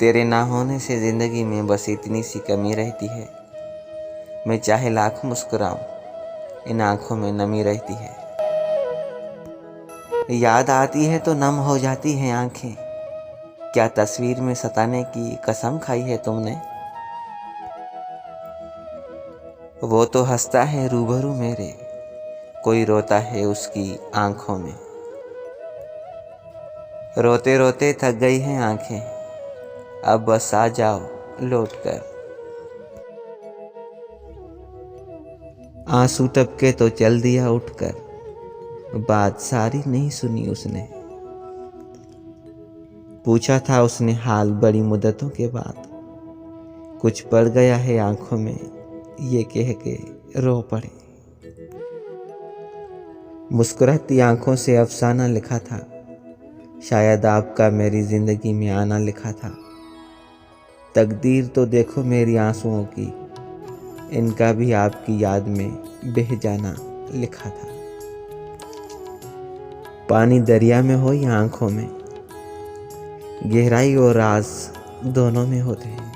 तेरे ना होने से ज़िंदगी में बस इतनी सी कमी रहती है। मैं चाहे लाख मुस्कुराऊं, इन आँखों में नमी रहती है। याद आती है तो नम हो जाती हैं आँखें। क्या तस्वीर में सताने की कसम खाई है तुमने? वो तो हंसता है रूबरू मेरे, कोई रोता है उसकी आँखों में। रोते रोते थक गई हैं आँखें, अब बस आ जाओ लौट कर। आंसू टपके तो चल दिया उठकर, बात सारी नहीं सुनी उसने। पूछा था उसने हाल बड़ी मुद्दतों के बाद, कुछ पड़ गया है आंखों में, ये कह के रो पड़े। मुस्कुराती आंखों से अफसाना लिखा था, शायद आपका मेरी जिंदगी में आना लिखा था। तकदीर तो देखो मेरी आंसुओं की, इनका भी आपकी याद में बह जाना लिखा था। पानी दरिया में हो या आंखों में, गहराई और राज दोनों में होते हैं।